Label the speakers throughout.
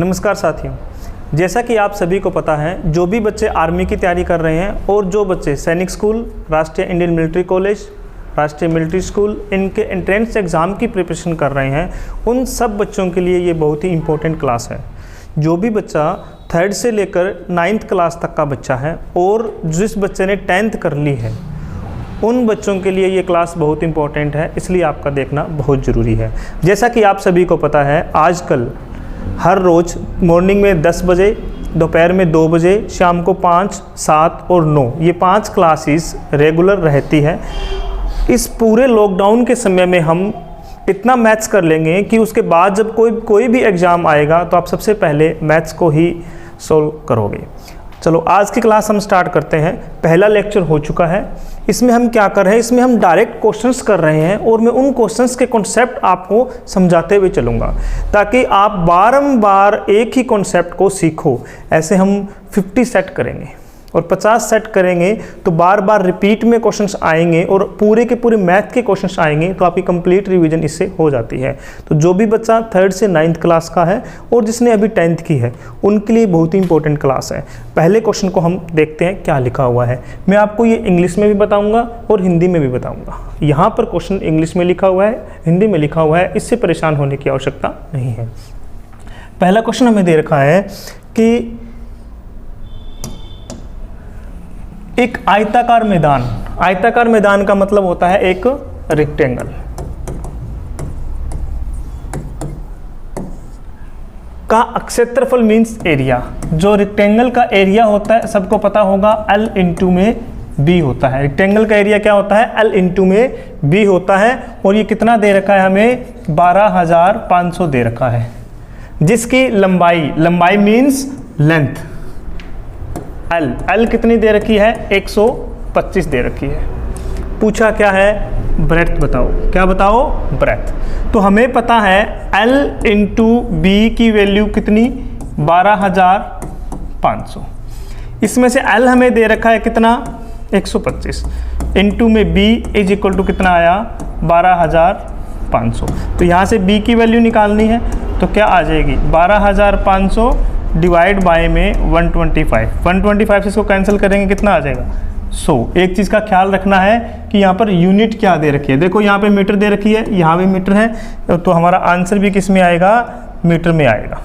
Speaker 1: नमस्कार साथियों, जैसा कि आप सभी को पता है, जो भी बच्चे आर्मी की तैयारी कर रहे हैं और जो बच्चे सैनिक स्कूल, राष्ट्रीय इंडियन मिलिट्री कॉलेज, राष्ट्रीय मिलिट्री स्कूल, इनके एंट्रेंस एग्ज़ाम की प्रिपरेशन कर रहे हैं, उन सब बच्चों के लिए ये बहुत ही इम्पोर्टेंट क्लास है। जो भी बच्चा 3rd से लेकर 9th क्लास तक का बच्चा है और जिस बच्चे ने 10th कर ली है, उन बच्चों के लिए ये क्लास बहुत इंपॉर्टेंट है, इसलिए आपका देखना बहुत ज़रूरी है। जैसा कि आप सभी को पता है, आजकल हर रोज़ मॉर्निंग में 10 बजे, दोपहर में 2 बजे, शाम को 5, 7 और 9 ये 5 क्लासेस रेगुलर रहती है। इस पूरे लॉकडाउन के समय में हम इतना मैथ्स कर लेंगे कि उसके बाद जब कोई भी एग्ज़ाम आएगा तो आप सबसे पहले मैथ्स को ही सॉल्व करोगे। चलो आज की क्लास हम स्टार्ट करते हैं। पहला लेक्चर हो चुका है। इसमें हम क्या कर रहे हैं, इसमें हम डायरेक्ट क्वेश्चंस कर रहे हैं और मैं उन क्वेश्चंस के कॉन्सेप्ट आपको समझाते हुए चलूँगा ताकि आप बारंबार एक ही कॉन्सेप्ट को सीखो। ऐसे हम 50 सेट करेंगे और 50 सेट करेंगे तो बार बार रिपीट में क्वेश्चंस आएंगे और पूरे के पूरे मैथ के क्वेश्चंस आएंगे, तो आपकी कंप्लीट रिवीजन इससे हो जाती है। तो जो भी बच्चा 3rd से 9th क्लास का है और जिसने अभी 10th की है, उनके लिए बहुत ही इंपॉर्टेंट क्लास है। पहले क्वेश्चन को हम देखते हैं क्या लिखा हुआ है। मैं आपको ये इंग्लिश में भी बताऊँगा और हिंदी में भी बताऊँगा। यहाँ पर क्वेश्चन इंग्लिश में लिखा हुआ है, हिंदी में लिखा हुआ है, इससे परेशान होने की आवश्यकता नहीं है। पहला क्वेश्चन हमें दे रखा है कि एक आयताकार मैदान, आयताकार मैदान का मतलब होता है एक रेक्टेंगल, का क्षेत्रफल मीन्स एरिया। जो रेक्टेंगल का एरिया होता है सबको पता होगा, L इंटू में B होता है। रेक्टेंगल का एरिया क्या होता है, L इंटू में B होता है। और ये कितना दे रखा है हमें, 12,500 दे रखा है, जिसकी लंबाई मीन्स लेंथ L कितनी दे रखी है, 125 दे रखी है। पूछा क्या है, ब्रेथ बताओ। क्या बताओ, ब्रेथ। तो हमें पता है L इंटू B की वैल्यू कितनी, 12,500। इसमें से L हमें दे रखा है कितना, 125, इंटू में B इज इक्वल टू कितना आया, 12,500। तो यहाँ से B की वैल्यू निकालनी है तो क्या आ जाएगी, 12,500 डिवाइड बाय में 125 से इसको कैंसिल करेंगे, कितना आ जाएगा, 100। एक चीज़ का ख्याल रखना है कि यहाँ पर यूनिट क्या दे रखी है। देखो यहाँ पे मीटर दे रखी है, यहाँ भी मीटर है, तो हमारा आंसर भी किस में आएगा, मीटर में आएगा।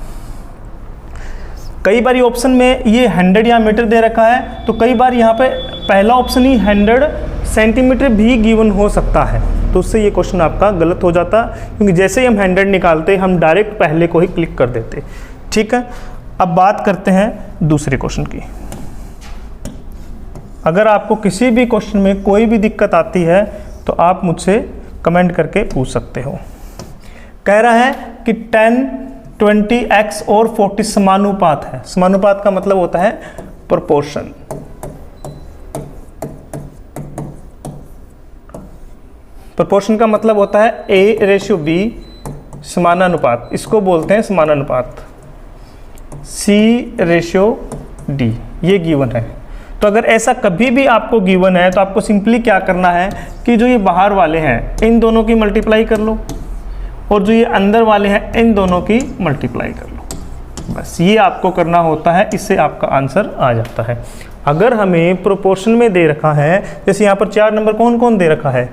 Speaker 1: कई बार ऑप्शन में ये 100 या मीटर दे रखा है, तो कई बार यहाँ पे पहला ऑप्शन ही 100 सेंटीमीटर भी गिवन हो सकता है, तो उससे ये क्वेश्चन आपका गलत हो जाता, क्योंकि जैसे ही हम 100 निकालते हम डायरेक्ट पहले को ही क्लिक कर देते। ठीक है, अब बात करते हैं दूसरे क्वेश्चन की। अगर आपको किसी भी क्वेश्चन में कोई भी दिक्कत आती है तो आप मुझसे कमेंट करके पूछ सकते हो। कह रहा है कि 10, 20, x और 40 समानुपात है। समानुपात का मतलब होता है प्रोपोर्शन। प्रोपोर्शन का मतलब होता है A/B समानानुपात, इसको बोलते हैं समानानुपात। C/D ये गिवन है। तो अगर ऐसा कभी भी आपको गिवन है तो आपको सिंपली क्या करना है कि जो ये बाहर वाले हैं इन दोनों की मल्टीप्लाई कर लो और जो ये अंदर वाले हैं इन दोनों की मल्टीप्लाई कर लो। बस ये आपको करना होता है, इससे आपका आंसर आ जाता है। अगर हमें प्रोपोर्शन में दे रखा है, जैसे यहाँ पर 4 नंबर कौन कौन दे रखा है,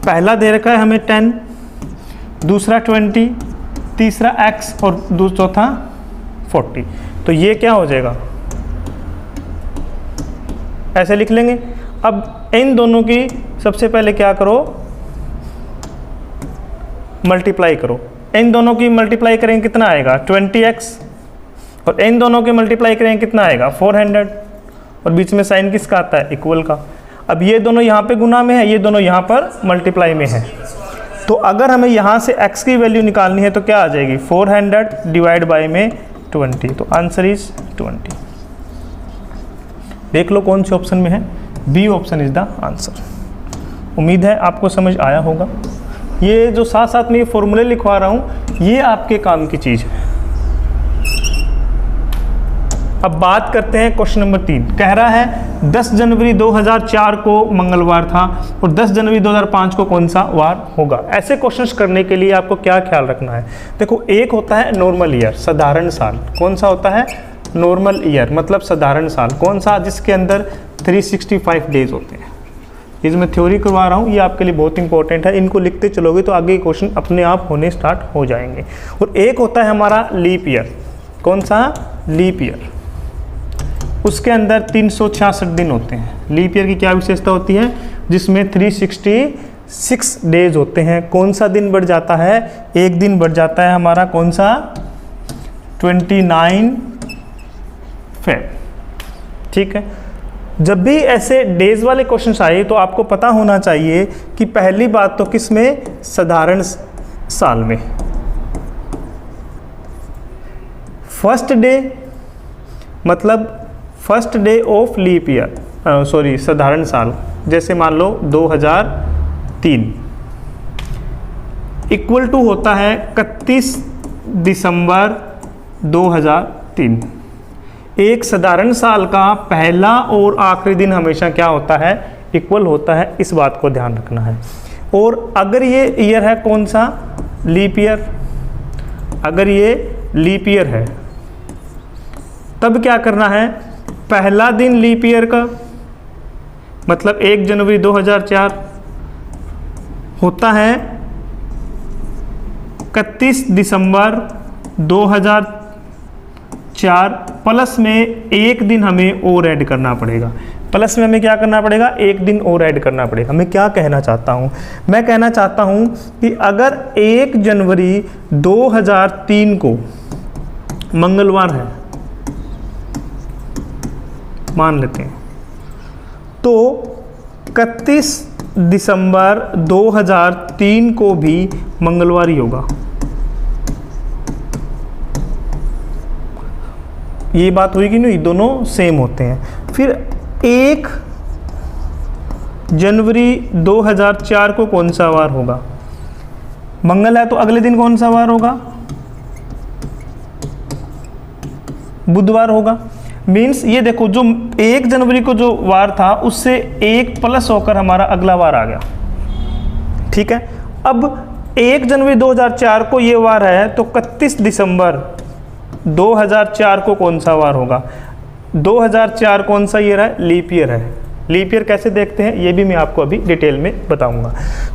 Speaker 1: पहला दे रखा है हमें 10, दूसरा 20, तीसरा x और चौथा 40। तो ये क्या हो जाएगा, ऐसे लिख लेंगे। अब इन दोनों की सबसे पहले क्या करो, मल्टीप्लाई करो। इन दोनों की मल्टीप्लाई करेंगे कितना आएगा, 20x, और इन दोनों की मल्टीप्लाई करेंगे कितना आएगा, 400, और बीच में साइन किसका आता है, इक्वल का। अब ये दोनों यहाँ पे गुना में है, ये दोनों यहाँ पर मल्टीप्लाई में है। तो अगर हमें यहाँ से x की वैल्यू निकालनी है तो क्या आ जाएगी, 400 डिवाइड बाय में 20, तो आंसर इज 20। देख लो कौन से ऑप्शन में है, B option is the answer. उम्मीद है आपको समझ आया होगा। ये जो साथ साथ में ये फॉर्मूले लिखवा रहा हूँ, ये आपके काम की चीज़ है। अब बात करते हैं क्वेश्चन नंबर 3। कह रहा है 10 जनवरी 2004 को मंगलवार था और 10 जनवरी 2005 को कौन सा वार होगा। ऐसे क्वेश्चंस करने के लिए आपको क्या ख्याल रखना है। देखो, एक होता है नॉर्मल ईयर, साधारण साल। कौन सा होता है? नॉर्मल ईयर मतलब साधारण साल। कौन सा? जिसके अंदर 365 डेज होते हैं। ये जो मैं थ्योरी करवा रहा हूँ ये आपके लिए बहुत इंपॉर्टेंट है। इनको लिखते चलोगे तो आगे क्वेश्चन अपने आप होने स्टार्ट हो जाएंगे। और एक होता है हमारा लीप ईयर। कौन सा? Leap year. उसके अंदर 366 दिन होते हैं। लीप ईयर की क्या विशेषता होती है? जिसमें 366 डेज होते हैं। कौन सा दिन बढ़ जाता है? एक दिन बढ़ जाता है हमारा। कौन सा? 29 फेब। ठीक है। जब भी ऐसे डेज वाले क्वेश्चंस आए तो आपको पता होना चाहिए कि पहली बात तो किस में? साधारण साल में। फर्स्ट डे मतलब first day of leap year, sorry साधारण साल। जैसे मान लो 2003 इक्वल टू होता है 31 दिसंबर 2003। एक साधारण साल का पहला और आखिरी दिन हमेशा क्या होता है? इक्वल होता है। इस बात को ध्यान रखना है। और अगर ये ईयर है कौन सा? Leap year. अगर ये लीप ईयर है तब क्या करना है? पहला दिन लीप ईयर का मतलब 1 जनवरी 2004 होता है 31 दिसंबर 2004 प्लस में एक दिन हमें और ऐड करना पड़ेगा। प्लस में हमें क्या करना पड़ेगा? एक दिन और ऐड करना पड़ेगा। मैं क्या कहना चाहता हूँ? मैं कहना चाहता हूँ कि अगर 1 जनवरी 2003 को मंगलवार है मान लेते हैं, तो 31 दिसंबर 2003 को भी मंगलवार ही होगा। ये बात हुई कि नहीं? दोनों सेम होते हैं। फिर 1 जनवरी 2004 को कौन सा वार होगा? मंगल है तो अगले दिन कौन सा वार होगा? बुधवार होगा। मीन्स ये देखो, जो 1 जनवरी को जो वार था उससे एक प्लस होकर हमारा अगला वार आ गया। ठीक है। अब 1 जनवरी 2004 को ये वार है तो 31 दिसंबर 2004 को कौन सा वार होगा? 2004 कौन सा ईयर है? लीप ईयर है। लीप ईयर कैसे देखते हैं ये भी मैं आपको अभी डिटेल में बताऊंगा।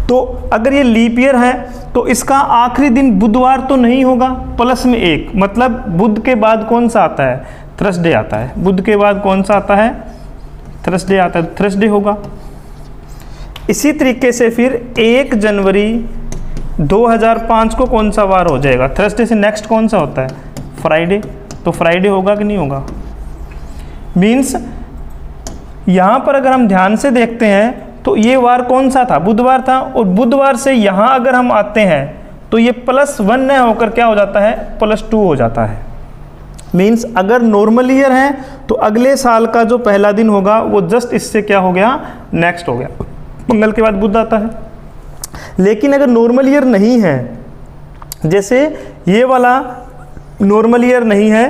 Speaker 1: तो अगर ये लीप ईयर है तो इसका आखिरी दिन बुधवार तो नहीं होगा, प्लस में एक मतलब बुध के बाद कौन सा आता है? थर्सडे आता है। बुध के बाद कौन सा आता है? थर्सडे आता है, थर्सडे होगा। इसी तरीके से फिर 1 जनवरी 2005 को कौन सा वार हो जाएगा? थर्सडे से नेक्स्ट कौन सा होता है? फ्राइडे। तो फ्राइडे होगा कि नहीं होगा? मीन्स यहाँ पर अगर हम ध्यान से देखते हैं तो ये वार कौन सा था? बुधवार था। और बुधवार से यहाँ अगर हम आते हैं तो ये +1 न होकर क्या हो जाता है? +2 हो जाता है। मीन्स अगर नॉर्मल ईयर है तो अगले साल का जो पहला दिन होगा वो जस्ट इससे क्या हो गया? नेक्स्ट हो गया। मंगल के बाद बुध आता है। लेकिन अगर नॉर्मल ईयर नहीं है, जैसे ये वाला नॉर्मल ईयर नहीं है,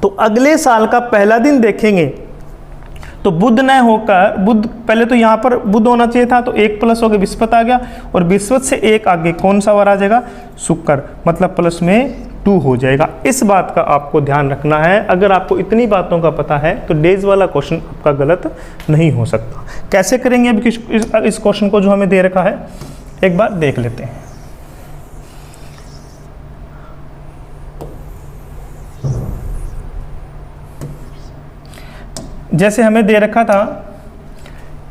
Speaker 1: तो अगले साल का पहला दिन देखेंगे तो बुध न होकर, बुध पहले तो यहाँ पर बुध होना चाहिए था तो 1 प्लस हो गया, बृहस्पति आ गया। और बृहस्पति से एक आगे कौन सा वार आ जाएगा? शुक्र, मतलब प्लस में 2 हो जाएगा। इस बात का आपको ध्यान रखना है। अगर आपको इतनी बातों का पता है तो डेज वाला क्वेश्चन आपका गलत नहीं हो सकता। कैसे करेंगे अभी इस क्वेश्चन को जो हमें दे रखा है, एक बार देख लेते हैं। जैसे हमें दे रखा था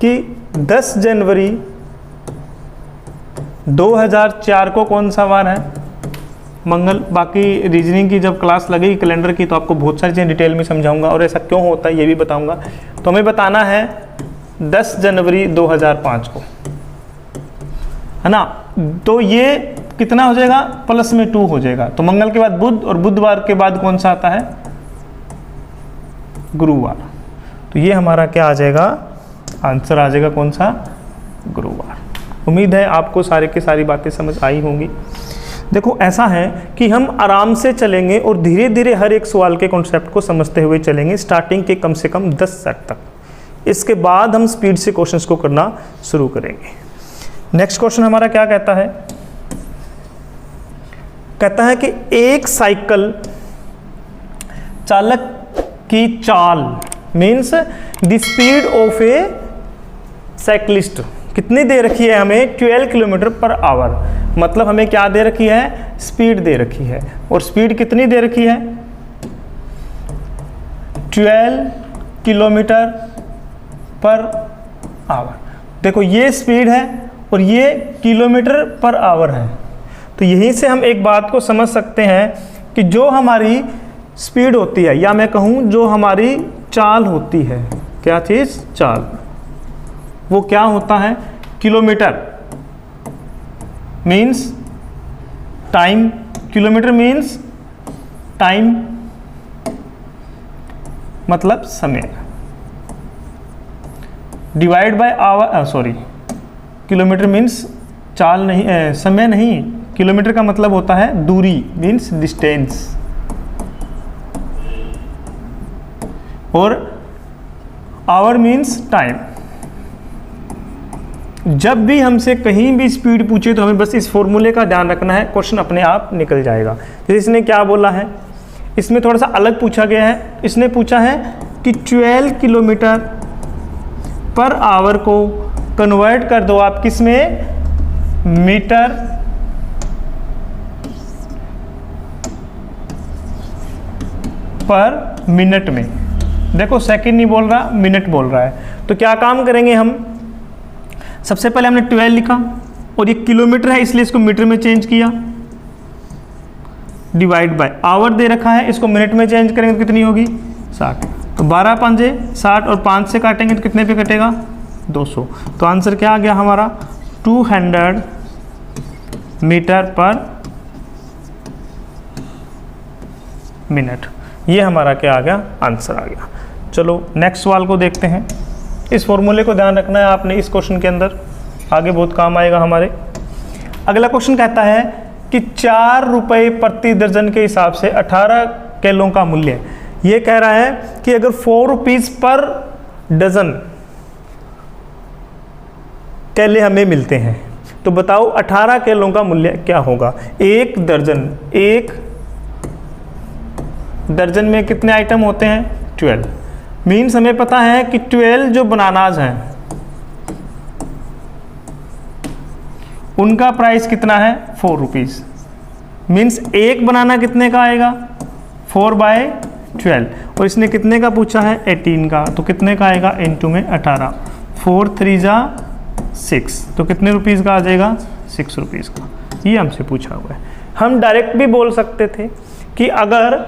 Speaker 1: कि 10 जनवरी 2004 को कौन सा वार है? मंगल। बाकी रीजनिंग की जब क्लास लगेगी कैलेंडर की तो आपको बहुत सारी चीज़ें डिटेल में समझाऊंगा और ऐसा क्यों होता है ये भी बताऊंगा। तो हमें बताना है 10 जनवरी 2005 को, है ना? तो ये कितना हो जाएगा? प्लस में 2 हो जाएगा। तो मंगल के बाद बुध और बुधवार के बाद कौन सा आता है? गुरुवार। तो ये हमारा क्या आ जाएगा? आंसर आ जाएगा कौन सा? गुरुवार। उम्मीद है आपको सारी की सारी बातें समझ आई होंगी। देखो ऐसा है कि हम आराम से चलेंगे और धीरे धीरे हर एक सवाल के कॉन्सेप्ट को समझते हुए चलेंगे, स्टार्टिंग के कम से कम 10 सेट तक। इसके बाद हम स्पीड से क्वेश्चंस को करना शुरू करेंगे। नेक्स्ट क्वेश्चन हमारा क्या कहता है? कहता है कि एक साइकिल चालक की चाल means the speed of A cyclist कितनी दे रखी है हमें? 12 किलोमीटर पर आवर। मतलब हमें क्या दे रखी है? स्पीड दे रखी है। और स्पीड कितनी दे रखी है? 12 किलोमीटर पर आवर। देखो ये स्पीड है और ये किलोमीटर पर आवर है। तो यहीं से हम एक बात को समझ सकते हैं कि जो हमारी स्पीड होती है, या मैं कहूँ जो हमारी चाल होती है, क्या चीज़? चाल, वो क्या होता है? Kilometre means time, kilometre means time मतलब समय, divide by hour, sorry kilometre means चाल नहीं, समय नहीं, किलोमीटर का मतलब होता है दूरी मीन्स डिस्टेंस, और आवर मीन्स टाइम। जब भी हमसे कहीं भी स्पीड पूछे तो हमें बस इस फॉर्मूले का ध्यान रखना है, क्वेश्चन अपने आप निकल जाएगा। जैसे इसने क्या बोला है, इसमें थोड़ा सा अलग पूछा गया है। इसने पूछा है कि 12 किलोमीटर पर आवर को कन्वर्ट कर दो आप किस में? मीटर पर मिनट में। देखो सेकंड नहीं बोल रहा, मिनट बोल रहा है। तो क्या काम करेंगे हम? सबसे पहले हमने 12 लिखा और ये किलोमीटर है इसलिए इसको मीटर में चेंज किया, डिवाइड बाय आवर दे रखा है, इसको मिनट में चेंज करेंगे तो कितनी होगी? 60। तो 12 पंजे 60 और 5 से काटेंगे तो कितने पे कटेगा? 200। तो आंसर क्या आ गया हमारा? 200 मीटर पर मिनट। ये हमारा क्या आ गया? आंसर आ गया। चलो नेक्स्ट सवाल को देखते हैं। इस फॉर्मूले को ध्यान रखना है आपने इस क्वेश्चन के अंदर, आगे बहुत काम आएगा हमारे। अगला क्वेश्चन कहता है कि 4 रुपये प्रति दर्जन के हिसाब से 18 केलों का मूल्य। ये कह रहा है कि अगर 4 रुपीज़ पर डजन केले हमें मिलते हैं तो बताओ 18 केलों का मूल्य क्या होगा? एक दर्जन, एक दर्जन में कितने आइटम होते हैं? 12। मीन्स हमें पता है कि 12 जो बनानाज हैं उनका प्राइस कितना है? 4 रुपीज़। मीन्स एक बनाना कितने का आएगा? 4/12। और इसने कितने का पूछा है? 18 का। तो कितने का आएगा? इनटू में 18, 4 3 जा 6, तो कितने रुपीज़ का आ जाएगा? 6 रुपीज़ का। ये हमसे पूछा हुआ है। हम डायरेक्ट भी बोल सकते थे कि अगर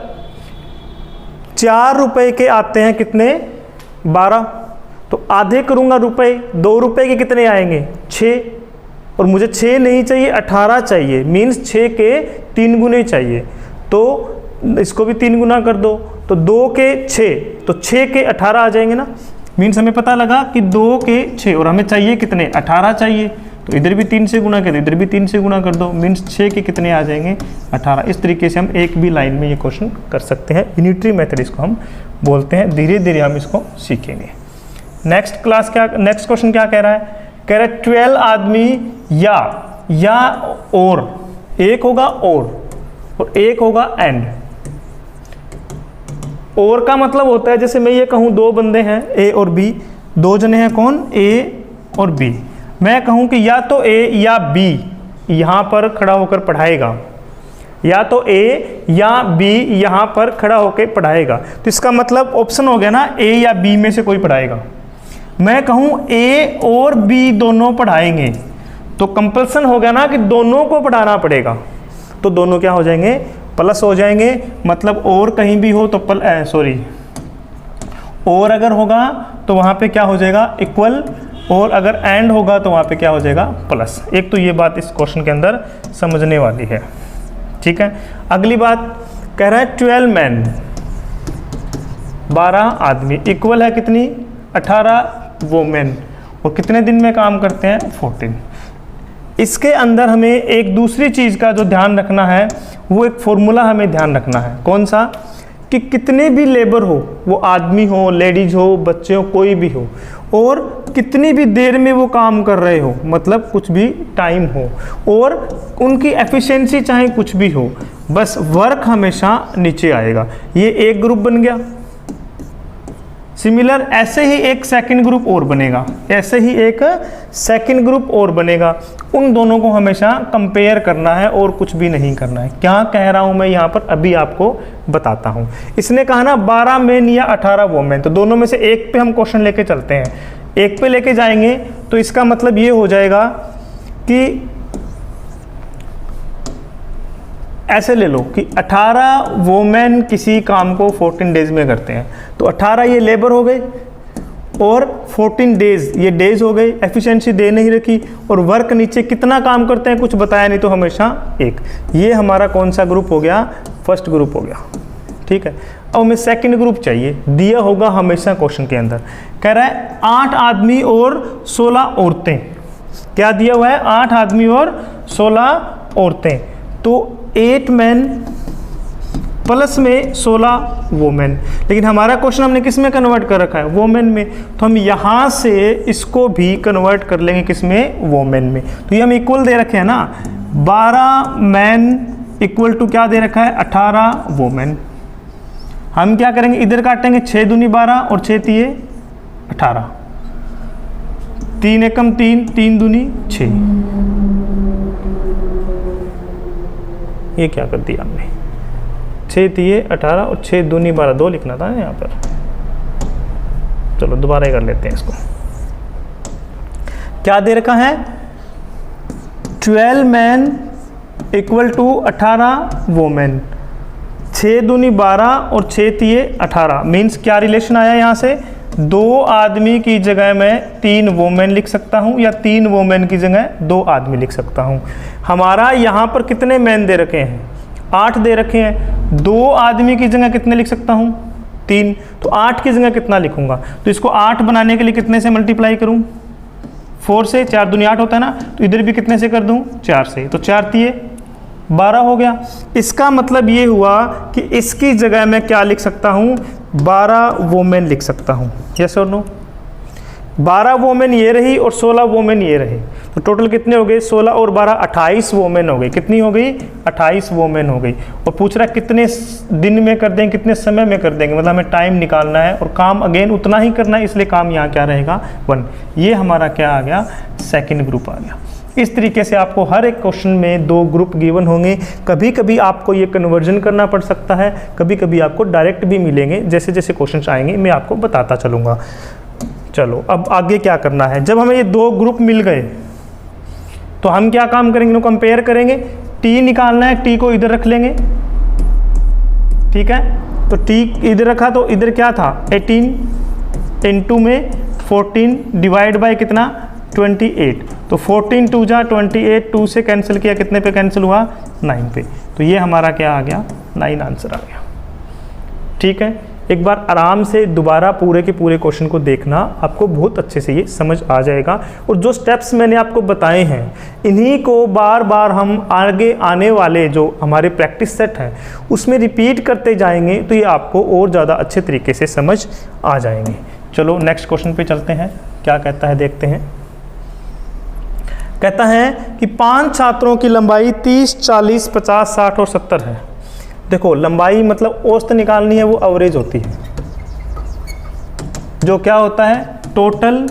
Speaker 1: 4 रुपए के आते हैं कितने? 12, तो आधे करूँगा रुपए, 2 रुपए के कितने आएंगे? 6, और मुझे 6 नहीं चाहिए 18 चाहिए, मीन्स 6 के 3 गुने चाहिए। तो इसको भी 3 गुना कर दो, तो 2 के 6, तो 6 के 18 आ जाएंगे ना। मीन्स हमें पता लगा कि 2 के 6 और हमें चाहिए कितने? 18 चाहिए। तो इधर भी 3 से गुना कर दो, इधर भी 3 से गुना कर दो, मीन्स 6 के कितने आ जाएंगे? 18। इस तरीके से हम एक भी लाइन में ये क्वेश्चन कर सकते हैं। यूनिटरी मेथड इसको हम बोलते हैं। धीरे धीरे हम इसको सीखेंगे। नेक्स्ट क्वेश्चन क्या कह रहा है? कह रहा है 12 आदमी या और, एक होगा और एक होगा एंड। और का मतलब होता है जैसे मैं ये कहूँ 2 बंदे हैं ए और बी, 2 जने हैं कौन? ए और बी। मैं कहूँ कि या तो ए या बी यहाँ पर खड़ा होकर पढ़ाएगा, या तो ए या बी यहाँ पर खड़ा होकर पढ़ाएगा। तो इसका मतलब ऑप्शन हो गया ना, ए या बी में से कोई पढ़ाएगा। मैं कहूँ ए और बी दोनों पढ़ाएंगे, तो कंपल्सन हो गया ना कि दोनों को पढ़ाना पड़ेगा। तो दोनों क्या हो जाएंगे? प्लस हो जाएंगे। मतलब और कहीं भी हो तो और अगर होगा तो वहाँ पे क्या हो जाएगा? इक्वल, और अगर एंड होगा तो वहाँ पे क्या हो जाएगा? प्लस। एक तो ये बात इस क्वेश्चन के अंदर समझने वाली है, ठीक है। अगली बात कह रहा है 12 मैन, 12 आदमी इक्वल है कितनी? 18 वोमेन, और कितने दिन में काम करते हैं? 14। इसके अंदर हमें एक दूसरी चीज़ का जो ध्यान रखना है, वो एक फॉर्मूला हमें ध्यान रखना है। कौन सा? कि कितने भी लेबर हो, वो आदमी हो, लेडीज हो, बच्चे हो, कोई भी हो, और कितनी भी देर में वो काम कर रहे हो, मतलब कुछ भी टाइम हो, और उनकी एफिशिएंसी चाहे कुछ भी हो, बस वर्क हमेशा नीचे आएगा। ये एक ग्रुप बन गया। सिमिलर ऐसे ही एक सेकंड ग्रुप और बनेगा, ऐसे ही एक सेकंड ग्रुप और बनेगा। उन दोनों को हमेशा कंपेयर करना है और कुछ भी नहीं करना है। क्या कह रहा हूं मैं यहाँ पर, अभी आपको बताता हूं। इसने कहा ना 12 मेन या 18 वोमेन, तो दोनों में से एक पे हम क्वेश्चन लेके चलते हैं। एक पे लेके जाएंगे तो इसका मतलब ये हो जाएगा कि ऐसे ले लो कि 18 वोमेन किसी काम को 14 डेज में करते हैं, तो 18 ये लेबर हो गए और 14 डेज ये डेज हो गए। एफिशिएंसी दे नहीं रखी, और वर्क नीचे कितना काम करते हैं कुछ बताया नहीं, तो हमेशा एक। ये हमारा कौन सा ग्रुप हो गया? फर्स्ट ग्रुप हो गया। ठीक है, अब हमें सेकंड ग्रुप चाहिए, दिया होगा हमेशा क्वेश्चन के अंदर। कह रहा है 8 आदमी और 16 औरतें। क्या दिया हुआ है? 8 आदमी और 16 औरतें। तो 8 मैन प्लस में 16 वोमेन। लेकिन हमारा क्वेश्चन हमने किस में कन्वर्ट कर रखा है? वोमेन में। तो हम यहाँ से इसको भी कन्वर्ट कर लेंगे किस में? वोमेन में। तो ये हम इक्वल दे रखे हैं ना, 12 मैन इक्वल टू क्या दे रखा है? 18 वोमेन। हम क्या करेंगे? इधर काटेंगे, 6 दूनी 12 और 6 तिये 18, 3 एकम 3, 3 दूनी 6। ये क्या कर दिया हमने? 6 तिये 18 और 6 दूनी 12, 2 लिखना था यहाँ पर। चलो दोबारा ही कर लेते हैं इसको। क्या दे रखा है? 12 मैन इक्वल टू 18 वोमेन। 6 दूनी 12 और 6 तिये 18 मीन्स क्या रिलेशन आया यहाँ से? 2 आदमी की जगह मैं 3 वोमेन लिख सकता हूँ, या 3 वोमेन की जगह 2 आदमी लिख सकता हूँ। हमारा यहाँ पर कितने मैन दे रखे हैं? 8 दे रखे हैं। 2 आदमी की जगह कितने लिख सकता हूँ? 3। तो 8 की जगह कितना लिखूंगा? तो इसको 8 बनाने के लिए कितने से मल्टीप्लाई करूँ? 4 से। 4 दूनी 8 होता है ना, तो इधर भी कितने से कर दूँ? 4 से। तो 4 तिये 12 हो गया। इसका मतलब ये हुआ कि इसकी जगह मैं क्या लिख सकता हूँ? 12 वोमेन लिख सकता हूँ। यस और नो? 12 वोमेन ये रही और 16 वोमेन ये रहे, तो टोटल कितने हो गए? 16 और 12 28 वोमेन हो गई। कितनी हो गई? 28 वोमेन हो गई। और पूछ रहा है कितने दिन में कर देंगे, कितने समय में कर देंगे, मतलब हमें टाइम निकालना है और काम अगेन उतना ही करना है, इसलिए काम यहाँ क्या रहेगा? 1। ये हमारा क्या आ गया? सेकेंड ग्रुप आ गया। इस तरीके से आपको हर एक क्वेश्चन में 2 ग्रुप गिवन होंगे। कभी कभी आपको ये कन्वर्जन करना पड़ सकता है, कभी कभी आपको डायरेक्ट भी मिलेंगे। जैसे जैसे क्वेश्चन आएंगे मैं आपको बताता चलूँगा। चलो अब आगे क्या करना है? जब हमें ये 2 ग्रुप मिल गए तो हम क्या काम करेंगे? इनको कंपेयर करेंगे। टी निकालना है, टी को इधर रख लेंगे। ठीक है, तो टी इधर रखा तो इधर क्या था? 18 इनटू में 14 डिवाइड बाय कितना? 28। तो 14 2 जा 28, 2 से कैंसिल किया, कितने पे कैंसिल हुआ? 9 पे। तो ये हमारा क्या आ गया? 9 आंसर आ गया। ठीक है, एक बार आराम से दोबारा पूरे के पूरे क्वेश्चन को देखना, आपको बहुत अच्छे से ये समझ आ जाएगा। और जो स्टेप्स मैंने आपको बताए हैं, इन्हीं को बार बार हम आगे आने वाले जो हमारे प्रैक्टिस सेट हैं उसमें रिपीट करते जाएंगे, तो ये आपको और ज़्यादा अच्छे तरीके से समझ आ जाएंगे। चलो नेक्स्ट क्वेश्चन पे चलते हैं, क्या कहता है देखते हैं। कहता है कि 5 छात्रों की लंबाई 30, 40, 50, 60 और 70 है। देखो लंबाई मतलब औसत निकालनी है, वो एवरेज होती है, जो क्या होता है? टोटल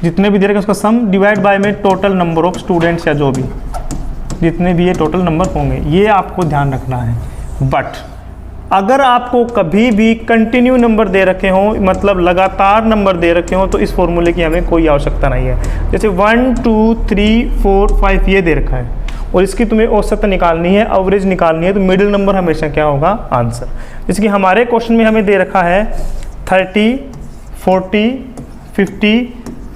Speaker 1: जितने भी दे रखे उसका सम डिवाइड बाय में टोटल नंबर ऑफ स्टूडेंट्स, या जो भी जितने भी ये टोटल नंबर होंगे, ये आपको ध्यान रखना है। बट अगर आपको कभी भी कंटिन्यू नंबर दे रखे हों, मतलब लगातार नंबर दे रखे हों, तो इस फॉर्मूले की हमें कोई आवश्यकता नहीं है। जैसे 1 2 3 4 5 ये दे रखा है और इसकी तुम्हें औसत निकालनी है, एवरेज निकालनी है, तो मिडिल नंबर हमेशा क्या होगा? आंसर। जैसे कि हमारे क्वेश्चन में हमें दे रखा है 30, 40, 50,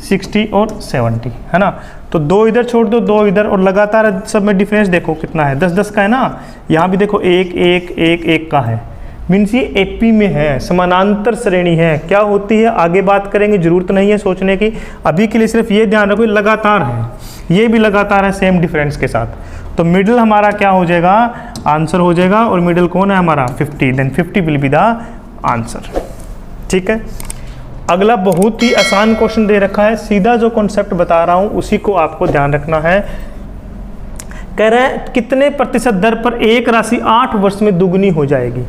Speaker 1: 60 और 70, है ना। तो 2 इधर छोड़ दो, 2 इधर, और लगातार सब में डिफरेंस देखो कितना है, 10-10 का है ना। यहाँ भी देखो 1 1 1 1 का है, मीन्स ये एपी में है, समानांतर श्रेणी है। क्या होती है आगे बात करेंगे, जरूरत नहीं है सोचने की, अभी के लिए सिर्फ ये ध्यान रखो लगातार है। ये भी लगातार है सेम डिफरेंस के साथ। तो मिडिल हमारा क्या हो जाएगा, आंसर हो जाएगा, और मिडिल कौन है हमारा 50, then 50 will be the answer. ठीक है, अगला बहुत ही आसान क्वेश्चन दे रखा है, सीधा जो कॉन्सेप्ट बता रहा हूँ उसी को आपको ध्यान रखना है। कह रहा है कितने प्रतिशत दर पर एक राशि 8 वर्ष में दुगनी हो जाएगी।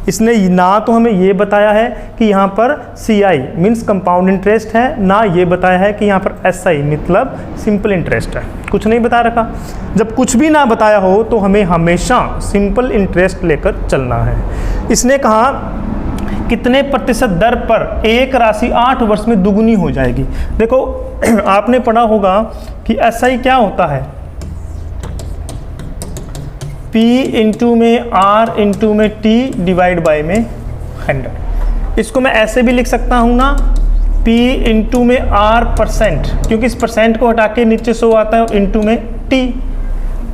Speaker 1: इसने ना तो हमें ये बताया है कि यहाँ पर CI मीन्स कंपाउंड इंटरेस्ट है, ना ये बताया है कि यहाँ पर SI मतलब सिंपल इंटरेस्ट है, कुछ नहीं बता रखा। जब कुछ भी ना बताया हो तो हमें हमेशा सिंपल इंटरेस्ट लेकर चलना है। इसने कहा कितने प्रतिशत दर पर एक राशि 8 वर्ष में दुगनी हो जाएगी। देखो आपने पढ़ा होगा कि SI क्या होता है, P इंटू में R इंटू में T डिवाइड बाई में 100। इसको मैं ऐसे भी लिख सकता हूँ ना, P इंटू में R%, क्योंकि इस परसेंट को हटा के नीचे 100 आता है, इंटू में T।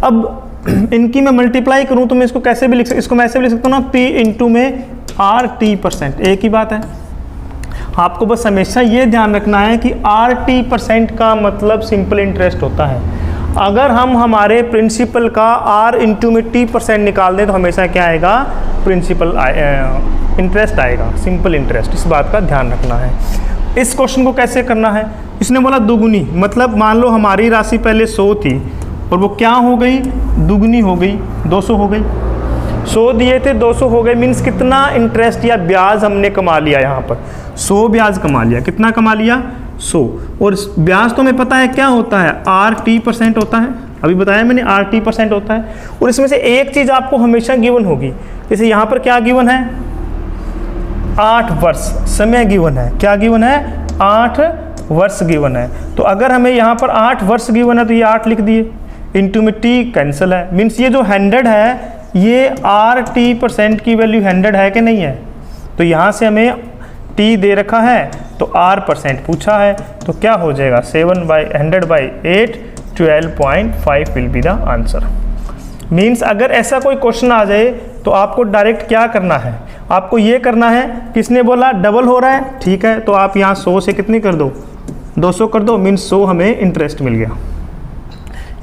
Speaker 1: अब इनकी मैं मल्टीप्लाई करूँ तो मैं इसको कैसे भी लिख सकता, इसको मैं ऐसे भी लिख सकता हूँ ना, P इंटू में RT%, एक ही बात है। आपको बस हमेशा ये ध्यान रखना है कि RT% का मतलब सिंपल इंटरेस्ट होता है। अगर हम हमारे प्रिंसिपल का R इंटू में T% निकाल दें तो हमेशा क्या आएगा, प्रिंसिपल इंटरेस्ट आएगा, सिंपल इंटरेस्ट। इस बात का ध्यान रखना है। इस क्वेश्चन को कैसे करना है, इसने बोला दुगुनी, मतलब मान लो हमारी राशि पहले 100 थी और वो क्या हो गई, दुगनी हो गई, 200 हो गई। 100 दिए थे 200 हो गए, मीन्स कितना इंटरेस्ट या ब्याज हमने कमा लिया, यहाँ पर 100 ब्याज कमा लिया। कितना कमा लिया, 100। और ब्याज तो हमें पता है क्या होता है, RT% होता है, अभी बताया मैंने RT% होता है। और इसमें से एक चीज़ आपको हमेशा गिवन होगी, जैसे यहाँ पर क्या गिवन है, 8 वर्ष समय गिवन है। क्या गिवन है, 8 वर्ष गिवन है। तो अगर हमें यहाँ पर 8 वर्ष गिवन है तो ये 8 लिख दिए, इंटू में T कैंसिल है, मीन्स ये जो 100 है ये RT% की वैल्यू 100 है कि नहीं है। तो यहाँ से हमें T दे रखा है तो R% पूछा है, तो क्या हो जाएगा 7/100/8 12.5 will be the answer. Means अगर ऐसा कोई क्वेश्चन आ जाए तो आपको डायरेक्ट क्या करना है, आपको ये करना है, किसने बोला डबल हो रहा है, ठीक है, तो आप यहाँ 100 से कितनी कर दो, 200 कर दो, मीन्स 100 हमें इंटरेस्ट मिल गया।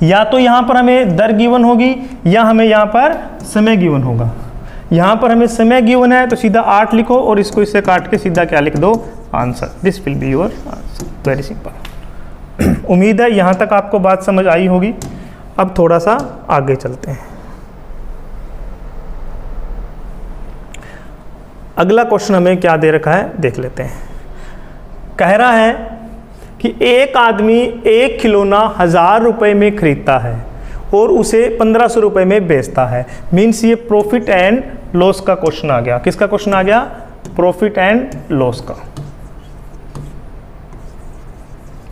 Speaker 1: या तो यहाँ पर हमें दर गिवन होगी या हमें यहाँ पर समय गिवन होगा। यहाँ पर हमें समय गिवन है तो सीधा 8 लिखो और इसको इससे काट के सीधा क्या लिख दो, answer. This will be your answer, very simple. उम्मीद है यहाँ तक आपको बात समझ आई होगी। अब थोड़ा सा आगे चलते हैं। अगला क्वेश्चन हमें क्या दे रखा है देख लेते हैं। कह रहा है कि एक आदमी एक खिलौना 1000 रुपये में खरीदता है और उसे 1500 रुपये में बेचता है। मीन्स ये प्रॉफिट एंड लॉस का क्वेश्चन आ गया। किसका क्वेश्चन आ गया, प्रॉफिट एंड लॉस का।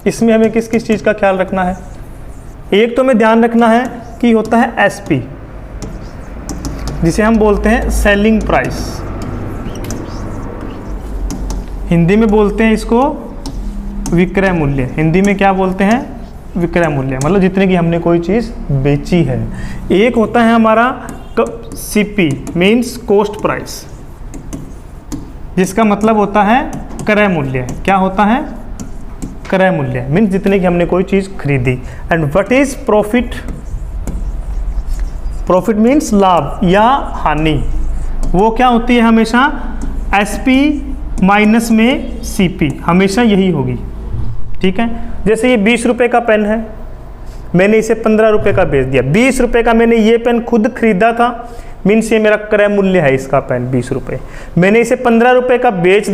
Speaker 1: इसमें हमें किस किस चीज़ का ख्याल रखना है, एक तो हमें ध्यान रखना है कि होता है SP, जिसे हम बोलते हैं सेलिंग प्राइस, हिंदी में बोलते हैं इसको विक्रय मूल्य। हिंदी में क्या बोलते हैं, विक्रय मूल्य, मतलब जितने की हमने कोई चीज़ बेची है। एक होता है हमारा CP मीन्स कॉस्ट प्राइस, जिसका मतलब होता है क्रय मूल्य। क्या होता है, क्रय मूल्य मीन्स जितने की हमने कोई चीज़ खरीदी। And what is profit, profit means लाभ या हानि। वो क्या होती है हमेशा SP माइनस में CP, हमेशा यही होगी। ठीक है, जैसे ये 20 रुपये का पेन है, मैंने इसे 15 रुपये का बेच दिया। 20 रुपये का मैंने ये पेन खुद खरीदा था, मीन्स ये मेरा क्रय मूल्य है इसका पेन 20 रुपये। मैंने इसे 15 रुपये का बेच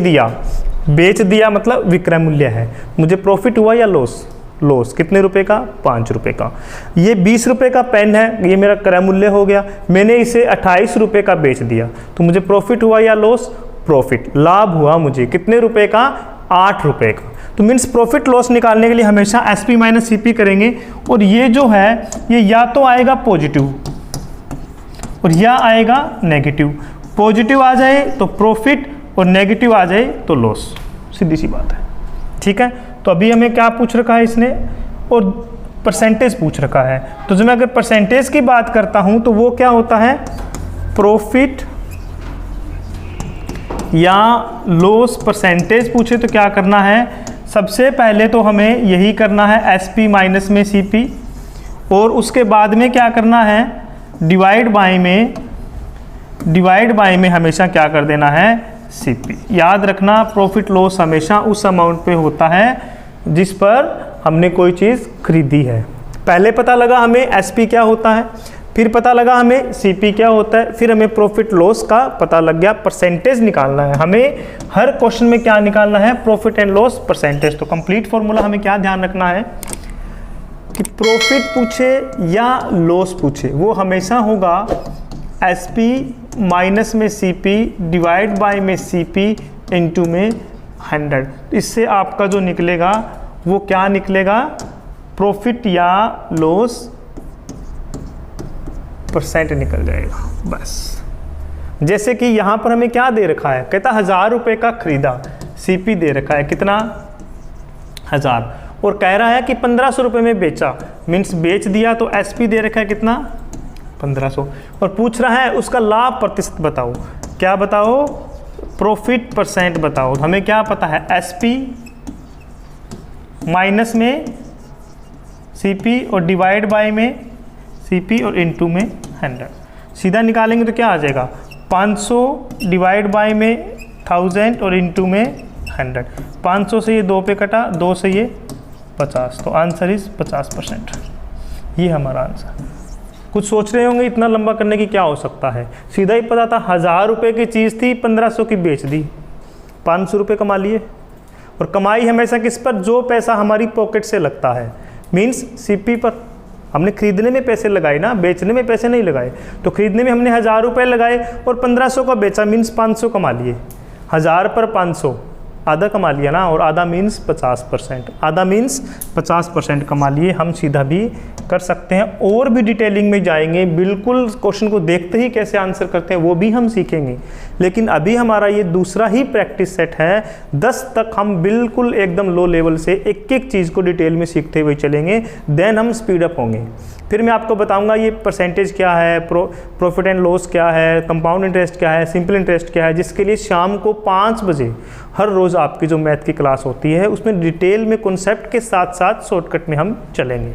Speaker 1: दिया मतलब विक्रय मूल्य है। मुझे प्रॉफिट हुआ या लॉस, लॉस। कितने रुपए का, 5 रुपये का। ये 20 रुपये का पेन है, ये मेरा क्रय मूल्य हो गया। मैंने इसे 28 रुपये का बेच दिया, तो मुझे प्रॉफिट हुआ या लॉस, प्रॉफिट। लाभ हुआ मुझे कितने रुपए का, 8 रुपये का। तो मीन्स प्रॉफिट लॉस निकालने के लिए हमेशा SP माइनस CP करेंगे। और ये जो है ये या तो आएगा पॉजिटिव और या आएगा नेगेटिव। पॉजिटिव आ जाए तो प्रॉफिट और नेगेटिव आ जाए तो लॉस, सीधी सी बात है। ठीक है, तो अभी हमें क्या पूछ रखा है इसने, और परसेंटेज पूछ रखा है। तो जब मैं अगर परसेंटेज की बात करता हूं तो वो क्या होता है, प्रॉफिट या लॉस परसेंटेज पूछे तो क्या करना है, सबसे पहले तो हमें यही करना है SP माइनस में CP, और उसके बाद में क्या करना है, डिवाइड बाय में हमेशा क्या कर देना है, CP। याद रखना प्रॉफिट लॉस हमेशा उस अमाउंट पे होता है जिस पर हमने कोई चीज़ खरीदी है। पहले पता लगा हमें SP क्या होता है, फिर पता लगा हमें CP क्या होता है, फिर हमें प्रॉफिट लॉस का पता लग गया, परसेंटेज निकालना है हमें। हर क्वेश्चन में क्या निकालना है, प्रॉफिट एंड लॉस परसेंटेज। तो कंप्लीट फॉर्मूला हमें क्या ध्यान रखना है कि प्रॉफिट पूछे या लॉस पूछे वो हमेशा होगा SP माइनस में CP डिवाइड बाय में CP इनटू में 100। इससे आपका जो निकलेगा वो क्या निकलेगा, प्रॉफिट या लॉस परसेंट निकल जाएगा बस। जैसे कि यहाँ पर हमें क्या दे रखा है, कहता 1000 रुपये का खरीदा, CP दे रखा है कितना 1000, और कह रहा है कि 1500 रुपये में बेचा, मीन्स बेच दिया, तो SP दे रखा है कितना 1500, और पूछ रहा है उसका लाभ प्रतिशत बताओ। क्या बताओ, प्रॉफिट परसेंट बताओ। हमें क्या पता है, SP माइनस में CP और डिवाइड बाय में CP और इनटू में 100। सीधा निकालेंगे तो क्या आ जाएगा, 500 डिवाइड बाय में 1000 और इनटू में 100। 500 से ये 2 पे कटा, 2 से ये 50, तो आंसर इज 50%। ये हमारा आंसर। कुछ सोच रहे होंगे इतना लंबा करने की क्या हो सकता है, सीधा ही पता था 1000 रुपये की चीज़ थी, 1500 की बेच दी, 500 रुपये कमा लिए। और कमाई हमेशा किस पर, जो पैसा हमारी पॉकेट से लगता है, मीन्स CP पर। हमने खरीदने में पैसे लगाए ना, बेचने में पैसे नहीं लगाए। तो खरीदने में हमने 1000 रुपये लगाए और 1500 का बेचा, मीन्स 500 कमा लिए। 1000 पर 500, आधा कमा लिया ना, और आधा मीन्स 50%, आधा मीन्स 50% कमा लिए। हम सीधा भी कर सकते हैं, और भी डिटेलिंग में जाएंगे, बिल्कुल क्वेश्चन को देखते ही कैसे आंसर करते हैं वो भी हम सीखेंगे। लेकिन अभी हमारा ये दूसरा ही प्रैक्टिस सेट है, 10 तक हम बिल्कुल एकदम लो लेवल से एक एक चीज़ को डिटेल में सीखते हुए चलेंगे, देन हम स्पीड अप होंगे। फिर मैं आपको बताऊंगा ये परसेंटेज क्या है, प्रॉफिट एंड लॉस क्या है, कंपाउंड इंटरेस्ट क्या है, सिंपल इंटरेस्ट क्या है, जिसके लिए शाम को 5 बजे हर रोज़ आपकी जो मैथ की क्लास होती है उसमें डिटेल में कॉन्सेप्ट के साथ साथ शॉर्टकट में हम चलेंगे।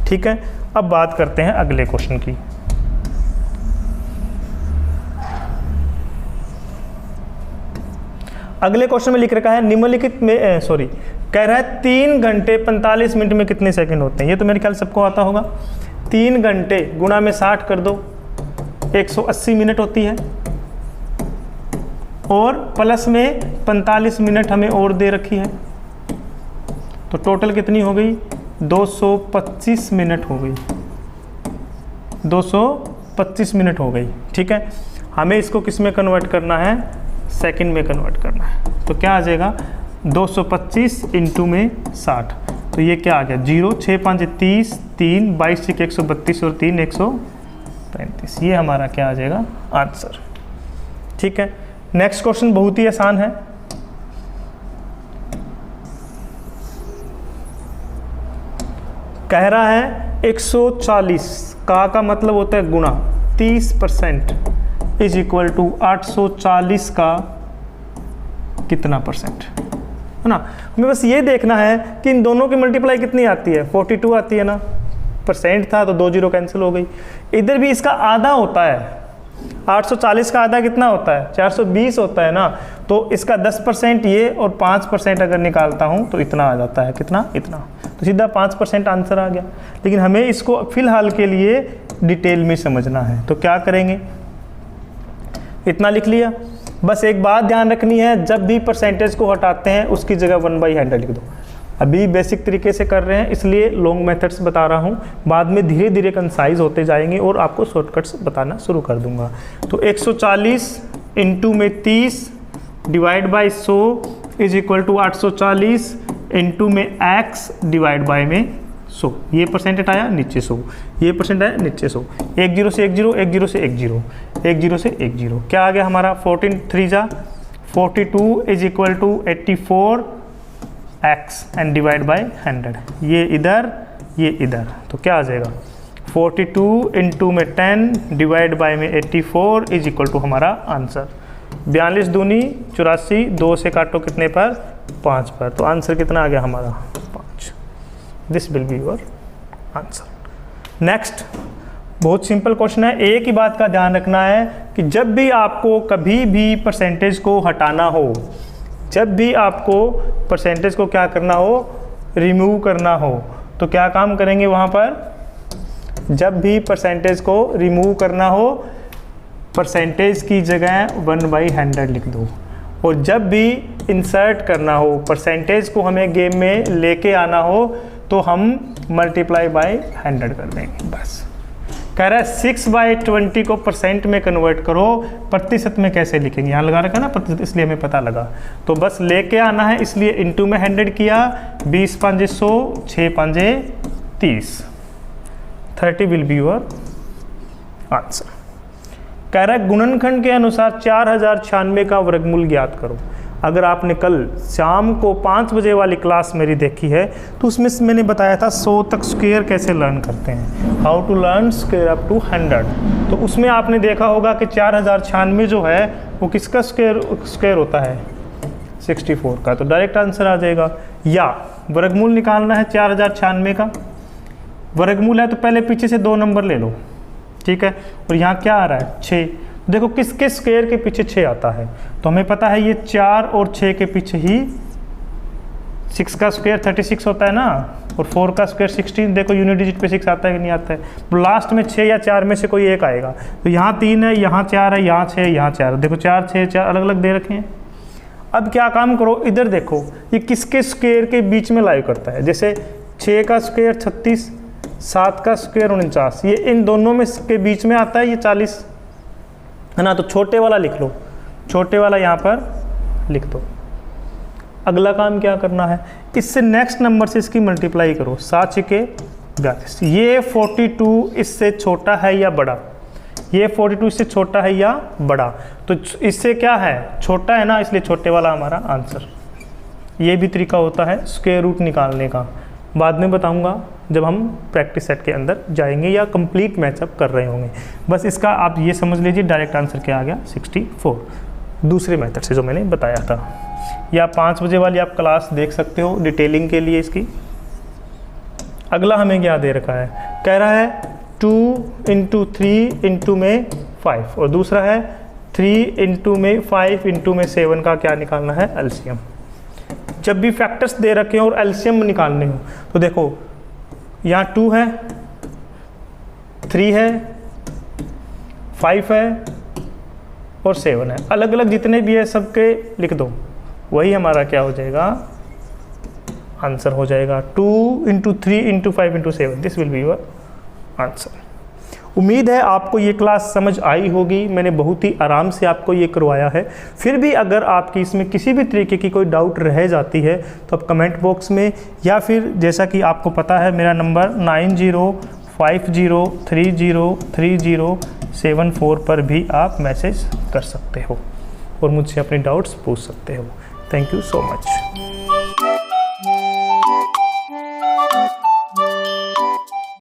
Speaker 1: ठीक है, अब बात करते हैं अगले क्वेश्चन की। अगले क्वेश्चन में लिख रखा है निम्नलिखित में कह रहा है 3 घंटे 45 मिनट में कितने सेकंड होते हैं। ये तो मेरे ख्याल सबको आता होगा। 3 घंटे गुणा में 60 कर दो, 180 मिनट होती है, और प्लस में 45 मिनट हमें और दे रखी है, तो टोटल कितनी हो गई, 225 मिनट हो गई, 225 मिनट हो गई। ठीक है, हमें इसको किस में कन्वर्ट करना है, सेकंड में कन्वर्ट करना है। तो क्या आ जाएगा, 225 इंटू में 60, तो ये क्या आ गया, 0 6 5 30, 3 22 132 और 3 135। ये हमारा क्या आ जाएगा आंसर। ठीक है, नेक्स्ट क्वेश्चन बहुत ही आसान है। कह रहा है 140 का मतलब होता है गुणा 30% इज इक्वल टू 840 का कितना परसेंट, है ना। हमें बस ये देखना है कि इन दोनों की मल्टीप्लाई कितनी आती है, 42 आती है ना, परसेंट था तो 2 जीरो कैंसिल हो गई। इधर भी इसका आधा होता है, 840 का आधा कितना होता है, 420 होता है ना, तो इसका 10% ये और 5% अगर निकालता हूँ तो इतना आ जाता है, कितना, इतना, तो सीधा 5% आंसर आ गया। लेकिन हमें इसको फिलहाल के लिए डिटेल में समझना है, तो क्या करेंगे, इतना लिख लिया। बस एक बात ध्यान रखनी है, जब भी परसेंटेज को हटाते हैं उसकी जगह 1/100 लिख दो। अभी बेसिक तरीके से कर रहे हैं इसलिए लॉन्ग मेथड्स बता रहा हूँ, बाद में धीरे धीरे कंसाइज होते जाएंगे और आपको शॉर्टकट्स बताना शुरू कर दूंगा। तो 140 इंटू में 30 divide by 100 is equal to 840 into में x डिवाइड बाई में 100। ये परसेंटेज आया नीचे 100, ये परसेंट आया नीचे 100, 1 0 से 1 0, 1 0 से 1 0, 1 0 से 1 0, क्या आ गया हमारा 14 3 जा 42 is equal to 84 x and divide by 100। ये इधर, ये इधर, तो क्या आ जाएगा 42 इंटू में 10 डिवाइड बाई में 84 इज इक्वल टू हमारा आंसर 42 दूनी 84, 2 से काटो कितने पर, 5 पर, तो आंसर कितना आ गया हमारा 5। This will be your answer. Next बहुत सिंपल क्वेश्चन है, एक ही बात का ध्यान रखना है कि जब भी आपको कभी भी परसेंटेज को हटाना हो, जब भी आपको परसेंटेज को क्या करना हो, रिमूव करना हो, तो क्या काम करेंगे वहाँ पर, जब भी परसेंटेज को रिमूव करना हो परसेंटेज की जगह 1/100 लिख दो, और जब भी इंसर्ट करना हो परसेंटेज को हमें गेम में लेके आना हो तो हम मल्टीप्लाई बाय 100 कर देंगे बस। कह रहा है 6/20 को परसेंट में कन्वर्ट करो, प्रतिशत में कैसे लिखेंगे, यहाँ लगा रखा है ना प्रतिशत, इसलिए हमें पता लगा, तो बस लेके आना है, इसलिए इनटू में 100 किया, 20 5 100, 6 5 30, 30 विल बी योर आंसर। कह रहा है गुणनखंड के अनुसार 4096 का वर्गमूल ज्ञात करो। अगर आपने कल शाम को 5 बजे वाली क्लास मेरी देखी है तो उसमें मैंने बताया था 100 तक स्क्वायर कैसे लर्न करते हैं, how to learn square up to 100। तो उसमें आपने देखा होगा कि 4096 जो है वो किसका स्क्वायर होता है, 64 का, तो डायरेक्ट आंसर आ जाएगा। या वर्गमूल निकालना है 4096 का, वर्गमूल है तो पहले पीछे से 2 नंबर ले लो, ठीक है, और यहाँ क्या आ रहा है 6, देखो किसके स्क्वायर के पीछे 6 आता है, तो हमें पता है ये 4 और 6 के पीछे ही 6 का स्क्वायर 36 होता है ना, और 4 का स्क्वायर 16, देखो यूनिट डिजिट पे 6 आता है कि नहीं आता है, तो लास्ट में 6 या 4 में से कोई एक आएगा, तो यहाँ 3 है, यहाँ 4 है, यहाँ 6 है, यहाँ 4 है, देखो 4 6 4 अलग अलग दे रखे हैं। अब क्या काम करो, इधर देखो ये किसके स्क्वायर के बीच में लाइव करता है, जैसे 6 का स्क्वायर 36, 7 का स्क्वायर 49, ये इन दोनों में के बीच में आता है, ये 40 है ना, तो छोटे वाला लिख लो, छोटे वाला यहाँ पर लिख दो। अगला काम क्या करना है, इससे नेक्स्ट नंबर से इसकी मल्टीप्लाई करो, 7 6 42, ये 42 इससे छोटा है या बड़ा, ये 42 इससे छोटा है या बड़ा, तो इससे क्या है छोटा है ना, इसलिए छोटे वाला हमारा आंसर। ये भी तरीका होता है स्क्वायर रूट निकालने का, बाद में बताऊंगा जब हम प्रैक्टिस सेट के अंदर जाएंगे या कंप्लीट मैचअप कर रहे होंगे। बस इसका आप ये समझ लीजिए डायरेक्ट आंसर क्या आ गया 64, दूसरे मेथड से जो मैंने बताया था। या 5 बजे वाली आप क्लास देख सकते हो डिटेलिंग के लिए इसकी। अगला हमें क्या दे रखा है, कह रहा है 2 इंटू 3 इंटू में 5, और दूसरा है 3 इंटू में 5 इंटू में 7 का क्या निकालना है, एलसीएम। जब भी फैक्टर्स दे रखे हो और एलसीएम निकालने हो तो देखो यहाँ 2 है, 3 है, 5 है और 7 है, अलग अलग जितने भी है सबके लिख दो, वही हमारा क्या हो जाएगा आंसर हो जाएगा। 2 into 3 into 5 into 7, this will be your answer. उम्मीद है आपको ये क्लास समझ आई होगी, मैंने बहुत ही आराम से आपको ये करवाया है। फिर भी अगर आपकी इसमें किसी भी तरीके की कोई डाउट रह जाती है तो आप कमेंट बॉक्स में, या फिर जैसा कि आपको पता है मेरा नंबर 9050303074 पर भी आप मैसेज कर सकते हो और मुझसे अपने डाउट्स पूछ सकते हो। Thank you so much.